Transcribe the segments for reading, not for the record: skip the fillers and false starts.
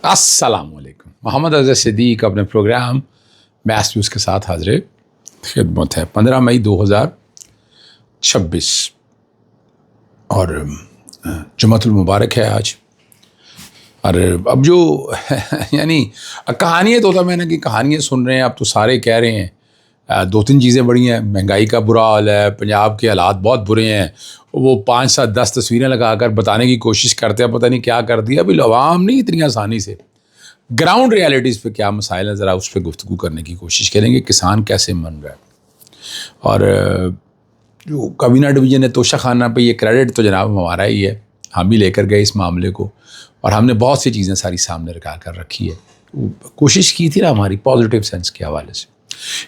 السلام علیکم. محمد اظہر صدیق اپنے پروگرام میث ویوز کے ساتھ حاضر خدمت ہے. 15 مئی 2026 اور جمعۃ المبارک ہے آج. اور اب جو یعنی کہانیاں تو ہوتا میں نے کہ کہانیاں سن رہے ہیں. اب تو سارے کہہ رہے ہیں 2-3 چیزیں بڑی ہیں. مہنگائی کا برا حال ہے, پنجاب کے حالات بہت برے ہیں. وہ 5-7-10 تصویریں لگا کر بتانے کی کوشش کرتے ہیں پتہ نہیں کیا کر دیا. ابھی عوام نہیں اتنی آسانی سے گراؤنڈ ریالٹیز پہ کیا مسائل ہیں ذرا اس پہ گفتگو کرنے کی کوشش کریں گے. کسان کیسے من رہا ہے, اور جو کابینہ ڈویژن ہے توشہ خانہ پہ یہ کریڈٹ تو جناب ہمارا ہی ہے. ہم بھی لے کر گئے اس معاملے کو, اور ہم نے بہت سی چیزیں ساری سامنے رکھا کر رکھی ہے. کوشش کی تھی نا ہماری پازیٹیو سینس کے حوالے سے.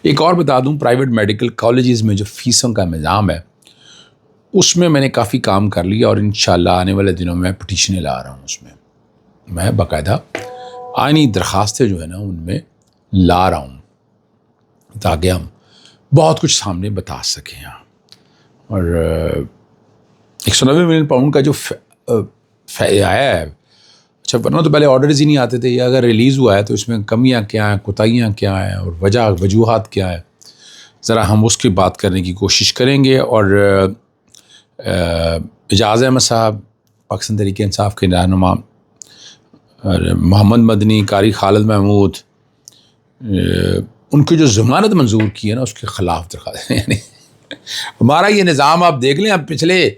ایک اور بتا دوں, پرائیویٹ میڈیکل کالجز میں جو فیسوں کا نظام ہے اس میں نے کافی کام کر لیا, اور انشاءاللہ آنے والے دنوں میں پٹیشنیں لا رہا ہوں. اس میں باقاعدہ آئینی درخواستیں جو ہے نا ان میں لا رہا ہوں تاکہ ہم بہت کچھ سامنے بتا سکیں. اور 190 ملین پاؤنڈ کا جو آیا ہے, اچھا ورنہ تو پہلے آرڈرز ہی نہیں آتے تھے. یہ اگر ریلیز ہوا ہے تو اس میں کمیاں کیا ہیں, کوتاہیاں کیا ہیں, اور وجوہات کیا ہے, ذرا ہم اس کی بات کرنے کی کوشش کریں گے. اور اعجاز احمد صاحب پاکستان تحریک انصاف کے رہنما, اور محمد مدنی, قاری خالد محمود, ان کی جو ضمانت منظور کی ہے نا اس کے خلاف درخواست. یعنی ہمارا یہ نظام آپ دیکھ لیں, اب پچھلے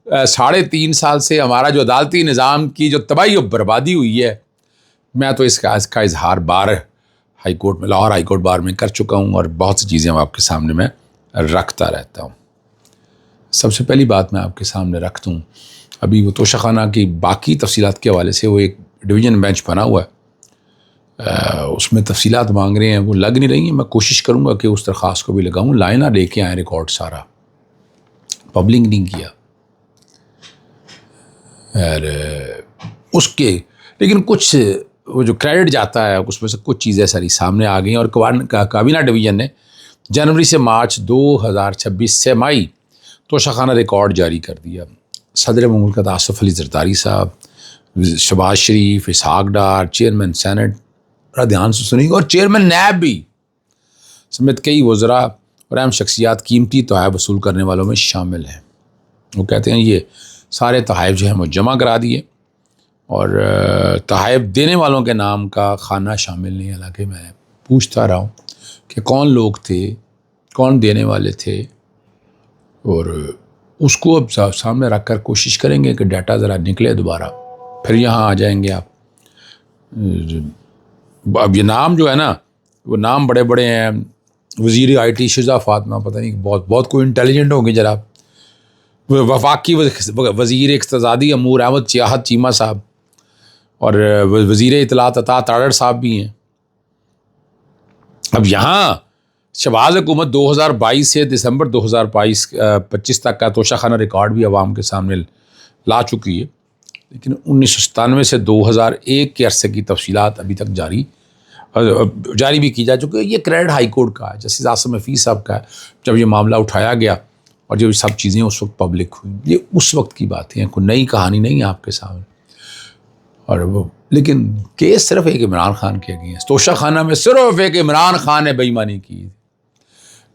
3.5 سال سے ہمارا جو عدالتی نظام کی جو تباہی و بربادی ہوئی ہے, میں تو اس کا اظہار ہائی کورٹ میں, لاہور ہائی کورٹ بار میں کر چکا ہوں, اور بہت سی چیزیں آپ کے سامنے میں رکھتا رہتا ہوں. سب سے پہلی بات میں آپ کے سامنے رکھتا ہوں, ابھی وہ توشہ خانہ کی باقی تفصیلات کے حوالے سے وہ ایک ڈویژن بینچ بنا ہوا ہے, اس میں تفصیلات مانگ رہے ہیں, وہ لگ نہیں رہی ہیں. میں کوشش کروں گا کہ اس درخواست کو بھی لگاؤں. لائنہ لے کے آئیں, ریکارڈ سارا پبلک نہیں کیا. اور اس کے لیکن کچھ وہ جو کریڈٹ جاتا ہے اس میں سے کچھ چیزیں ساری سامنے آ گئی ہیں. اور کابینہ ڈویژن نے جنوری سے مارچ 2026 سے مئی توشہ خانہ ریکارڈ جاری کر دیا. صدر مملکت آصف علی زرداری صاحب, شہباز شریف, اسحاق ڈار, چیئرمین سینٹ, بڑا دھیان سے سنیں گے, اور چیئرمین نیب بھی سمیت کئی وزراء اور اہم شخصیات قیمتی تحائف وصول کرنے والوں میں شامل ہیں. وہ کہتے ہیں یہ سارے تحائف جو ہیں وہ جمع کرا دیے, اور تحائف دینے والوں کے نام کا خانہ شامل نہیں. حالانکہ میں پوچھتا رہا ہوں کہ کون لوگ تھے, کون دینے والے تھے, اور اس کو اب سامنے رکھ کر کوشش کریں گے کہ ڈیٹا ذرا نکلے دوبارہ, پھر یہاں آ جائیں گے آپ. اب یہ نام جو ہے نا وہ نام بڑے بڑے ہیں. وزیر IT شجاع فاطمہ, پتہ نہیں بہت کوئی انٹیلیجنٹ ہوں گے جناب. وفاقی وزیر اقتصادی امور احمد چیاحت چیمہ صاحب, اور وزیر اطلاعات عطا تاڑر صاحب بھی ہیں. اب یہاں شہباز حکومت 2022 سے دسمبر 2025 تک کا توشہ خانہ ریکارڈ بھی عوام کے سامنے لا چکی ہے, لیکن 1997 سے 2001 کے عرصے کی تفصیلات ابھی تک جاری بھی کی جا چکی ہے. یہ کریڈٹ ہائی کورٹ کا ہے, جسٹس عاصم حفیظ صاحب کا ہے. جب یہ معاملہ اٹھایا گیا اور جو سب چیزیں اس وقت پبلک ہوئی, یہ اس وقت کی باتیں ہیں, کوئی نئی کہانی نہیں ہے آپ کے سامنے. اور وہ لیکن کیس صرف ایک عمران خان کے اگینسٹ, توشہ خانہ میں صرف ایک عمران خان نے بے ایمانی کی.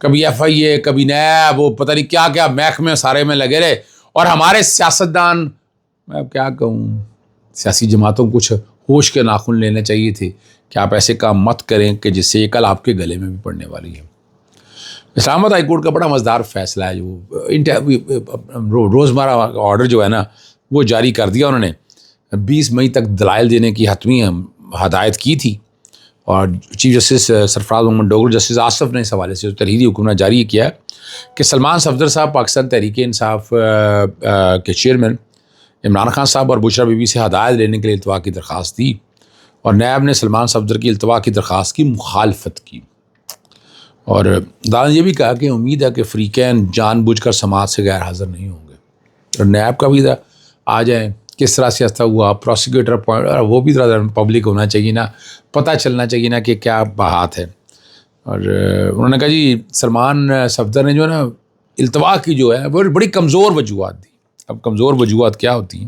کبھی FIA, کبھی نیب, وہ پتہ نہیں کیا کیا محکمے سارے میں لگے رہے. اور ہمارے سیاستدان, میں کیا کہوں, سیاسی جماعتوں کو کچھ ہوش کے ناخن لینے چاہیے تھے کہ آپ ایسے کام مت کریں کہ جس سے یہ کل آپ کے گلے میں بھی پڑنے والی ہے. اسلام آباد ہائی کورٹ کا بڑا مزیدار فیصلہ ہے. جو روزمرہ آرڈر جو ہے نا وہ جاری کر دیا انہوں نے. 20 مئی تک دلائل دینے کی حتمی ہدایت کی تھی, اور چیف جسٹس سرفراز محمد ڈوگر, جسٹس آصف نے اس حوالے سے تحریری حکم جاری کیا ہے کہ سلمان صفدر صاحب پاکستان تحریک انصاف کے چیئرمین عمران خان صاحب اور بشرا بی بی سے ہدایت لینے کے لیے التوا کی درخواست دی, اور نیب نے سلمان صفدر کی التوا کی درخواست کی مخالفت کی. اور عدالت نے یہ بھی کہا کہ امید ہے کہ فریقین جان بوجھ کر سماعت سے غیر حاضر نہیں ہوں گے. اور نیب کا بھی آ جائیں کس طرح سے ایسا ہوا, پروسیکیوٹر وہ بھی ذرا پبلک ہونا چاہیے نا, پتہ چلنا چاہیے نا کہ کیا بات ہے. اور انہوں نے کہا جی سلمان صفدر نے جو ہے نا التوا کی جو ہے وہ بڑی کمزور وجوہات دی. اب کمزور وجوہات کیا ہوتی ہیں,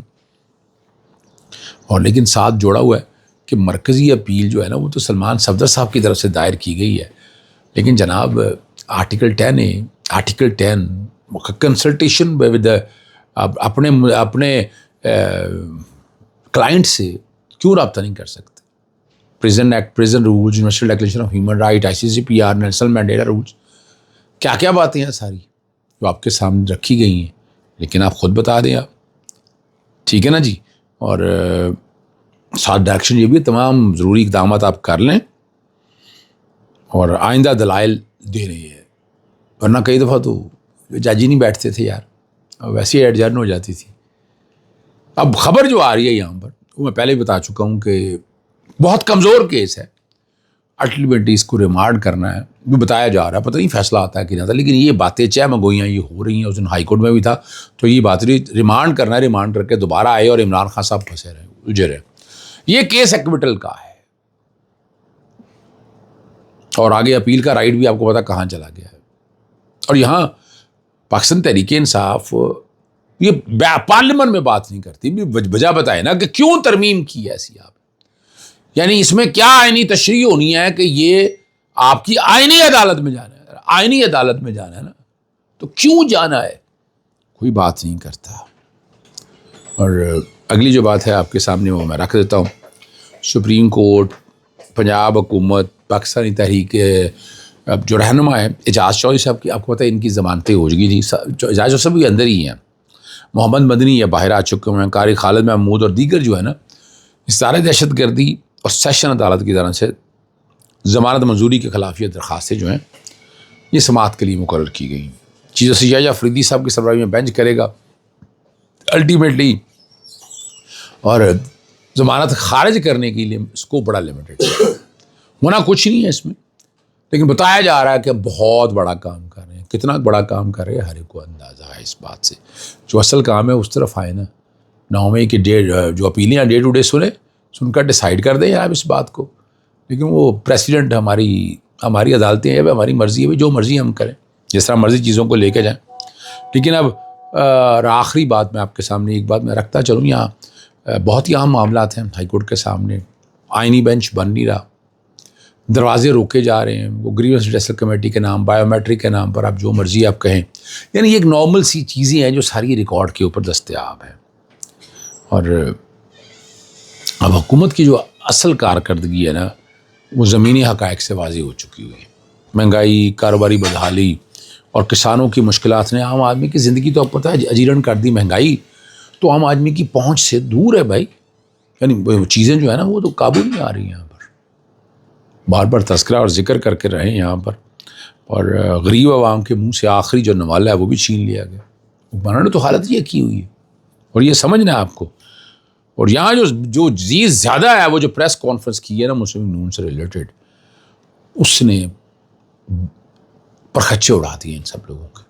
اور لیکن ساتھ جوڑا ہوا ہے کہ مرکزی اپیل جو ہے نا وہ تو سلمان صفدر صاحب کی طرف سے دائر کی گئی ہے، لیکن جناب آرٹیکل 10 کنسلٹیشن ود اپنے کلائنٹ سے کیوں رابطہ نہیں کر سکتے؟ Prison act, prison rules, universal declaration of human right, ICCPR، national Mandela rules, کیا کیا باتیں ہیں ساری جو آپ کے سامنے رکھی گئی ہیں، لیکن آپ خود بتا دیں آپ، ٹھیک ہے نا جی. اور ساتھ ڈائریکشن یہ بھی تمام ضروری اقدامات آپ کر لیں اور آئندہ دلائل دے رہی ہے، ورنہ کئی دفعہ تو جج ہی نہیں بیٹھتے تھے یار، ویسے ہی ایڈجرن ہو جاتی تھی. اب خبر جو آ رہی ہے یہاں پر وہ میں پہلے بتا چکا ہوں کہ بہت کمزور کیس ہے، الٹیمیٹلی اس کو ریمانڈ کرنا ہے، بھی بتایا جا رہا ہے، پتہ نہیں فیصلہ آتا ہے کہ نہیں آتا، لیکن یہ باتیں چہ مگوئیاں یہ ہو رہی ہیں. اس دن ہائی کورٹ میں بھی تھا تو یہ بات ریمانڈ کرنا ہے، ریمانڈ کر کے دوبارہ آئے اور عمران خان صاحب پھنسے رہے، الجھے رہے. یہ کیس ایکویٹل کا ہے اور آگے اپیل کا رائٹ بھی آپ کو پتا کہاں چلا گیا ہے. اور یہاں پاکستان تحریک انصاف یہ پارلیمنٹ میں بات نہیں کرتی، بھی وجہ بتائے نا کہ کیوں ترمیم کی ہے ایسی آپ، یعنی اس میں کیا آئینی تشریح ہونی ہے کہ یہ آپ کی آئینی عدالت میں جانا ہے، آئینی عدالت میں جانا ہے نا، تو کیوں جانا ہے، کوئی بات نہیں کرتا. اور اگلی جو بات ہے آپ کے سامنے وہ میں رکھ دیتا ہوں. سپریم کورٹ، پنجاب حکومت، پاکستانی تحریک اب جو رہنما ہے اعجاز چودھری صاحب کی، آپ کو پتہ ہے ان کی ضمانتیں ہو چکی تھیں، اعجاز چودھری صاحب بھی اندر ہی ہیں، محمد مدنی یا باہر آ چکے ہیں، قاری خالد محمود اور دیگر جو ہے نا اشتہار دہشت گردی اور سیشن عدالت کی طرف سے ضمانت منظوری کے خلاف یہ درخواستیں جو ہیں یہ سماعت کے لیے مقرر کی گئی. چیف جسٹس یحییٰ فریدی صاحب کی سربراہی میں بینچ کرے گا الٹیمیٹلی، اور ضمانت خارج کرنے کے لیے اسکوپ بڑا لمیٹڈ ہے، ہونا کچھ نہیں ہے اس میں، لیکن بتایا جا رہا ہے کہ ہم بہت بڑا کام کر رہے ہیں. کتنا بڑا کام کر رہے ہیں ہر ایک کو اندازہ ہے اس بات سے. جو اصل کام ہے اس طرف آئے نا، 9 مئی کی جو اپیلیں ہیں ڈے ٹو ڈے سن کر ڈیسائیڈ کر دیں آپ اس بات کو. لیکن وہ پریسیڈنٹ ہماری عدالتیں ہیں، ہماری مرضی ہے، جو مرضی ہم کریں، جس طرح مرضی چیزوں کو لے کے جائیں. لیکن اب آخری بات میں آپ کے سامنے ایک بات میں رکھتا چلوں، یہاں بہت ہی اہم معاملات ہیں ہائی کورٹ کے سامنے. آئینی بینچ بن نہیں رہا، دروازے روکے جا رہے ہیں، وہ گریونس ریڈریسل کمیٹی کے نام، بایو میٹرک کے نام پر، آپ جو مرضی آپ کہیں، یعنی یہ ایک نارمل سی چیزیں ہیں جو ساری ریکارڈ کے اوپر دستیاب ہیں. اور اب حکومت کی جو اصل کارکردگی ہے نا وہ زمینی حقائق سے واضح ہو چکی ہوئی ہے. مہنگائی، کاروباری بدحالی اور کسانوں کی مشکلات نے عام آدمی کی زندگی تو اب پتہ ہے اجیرن کر دی. مہنگائی تو عام آدمی کی پہنچ سے دور ہے بھائی، یعنی وہ چیزیں جو ہے نا وہ تو قابو نہیں آ رہی ہیں. یہاں پر بار بار تذکرہ اور ذکر کر کے رہے یہاں پر، اور غریب عوام کے منہ سے آخری جو نوالا ہے وہ بھی چھین لیا گیا. حکمرانوں نے تو حالت یہ کی ہوئی ہے، اور یہ سمجھنا ہے آپ کو. اور یہاں جو چیز زیادہ ہے وہ جو پریس کانفرنس کی ہے نا مسلم نون سے ریلیٹڈ، اس نے پرخچے اڑا دیے ان سب لوگوں کے.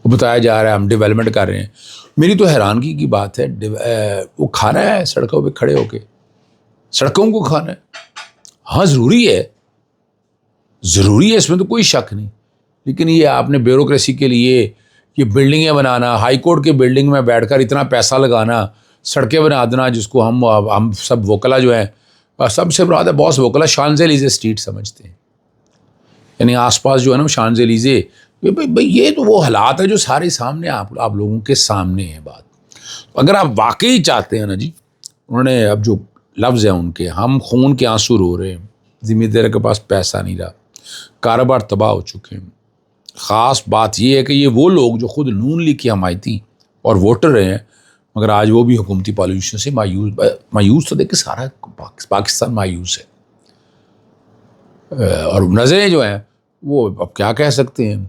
وہ بتایا جا رہا ہے ہم ڈیولپمنٹ کر رہے ہیں. میری تو حیرانگی کی بات ہے، وہ کھانا ہے سڑکوں پہ کھڑے ہو کے، سڑکوں کو کھانا ہے. ہاں ضروری ہے اس میں تو کوئی شک نہیں، لیکن یہ آپ نے بیوروکریسی کے لیے یہ بلڈنگیں بنانا، ہائی کورٹ کے بلڈنگ میں بیٹھ کر اتنا پیسہ لگانا، سڑکیں بنا دینا، جس کو ہم سب وکلا جو ہیں، سب سے مراد ہے باس وکلا شانزے لیزے اسٹریٹ سمجھتے ہیں، یعنی آس پاس جو ہے نا شانزے لیزے. یہ تو وہ حالات ہے جو سارے سامنے آپ لوگوں کے سامنے ہیں. بات اگر آپ واقعی چاہتے ہیں نا جی، انہوں نے اب جو لفظ ہیں ان کے، ہم خون کے آنسو رو رہے ہیں، ذمہ دار کے پاس پیسہ نہیں رہا، کاروبار تباہ ہو چکے ہیں. خاص بات یہ ہے کہ یہ وہ لوگ جو خود نون لیگ کی حمایتی اور ووٹر رہے ہیں، مگر آج وہ بھی حکومتی پالیسیوں سے مایوس تو دیکھیں سارا پاکستان مایوس ہے. اور نظریں جو ہیں وہ اب کیا کہہ سکتے ہیں،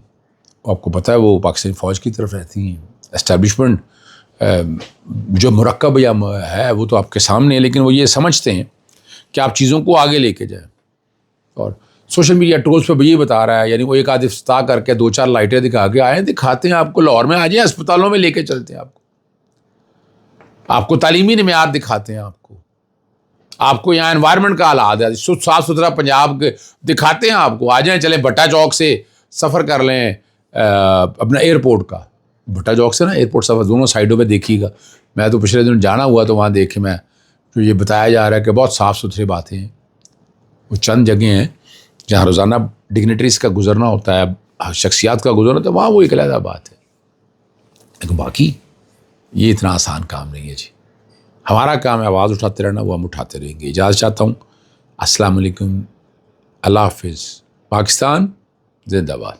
آپ کو پتہ ہے وہ پاکستانی فوج کی طرف رہتی ہیں. اسٹیبلشمنٹ جو مرکب یا ہے وہ تو آپ کے سامنے ہے، لیکن وہ یہ سمجھتے ہیں کہ آپ چیزوں کو آگے لے کے جائیں. اور سوشل میڈیا ٹولز پہ بھی یہ بتا رہا ہے، یعنی وہ ایک آدھ افتتاح کر کے 2-4 لائٹیں دکھا کے آئے، دکھاتے ہیں آپ کو، لاہور میں آ جائیں، اسپتالوں میں لے کے چلتے ہیں آپ کو تعلیمی معیار دکھاتے ہیں، آپ کو یہاں انوائرمنٹ کا حالات ہے، صاف ستھرا پنجاب دکھاتے ہیں آپ کو. آ جائیں، چلیں بٹا چوک سے سفر کر لیں اپنا ایئرپورٹ کا، بٹا چوک سے نا ایئرپورٹ سفر دونوں سائڈوں پہ دیکھیے گا. میں تو پچھلے دن جانا ہوا تو وہاں دیکھے میں جو یہ بتایا جا رہا ہے کہ بہت صاف ستھری باتیں ہیں، وہ چند جگہیں ہیں جہاں روزانہ ڈگنیٹریز کا گزرنا ہوتا ہے، شخصیات کا گزرنا ہوتا ہے، وہاں وہ ایک علیحدہ بات ہے، لیکن باقی یہ اتنا آسان کام نہیں ہے جی. ہمارا کام ہے آواز اٹھاتے رہنا، وہ ہم اٹھاتے رہیں گے. اجازت چاہتا ہوں. السلام علیکم. اللہ حافظ. پاکستان زندہ باد.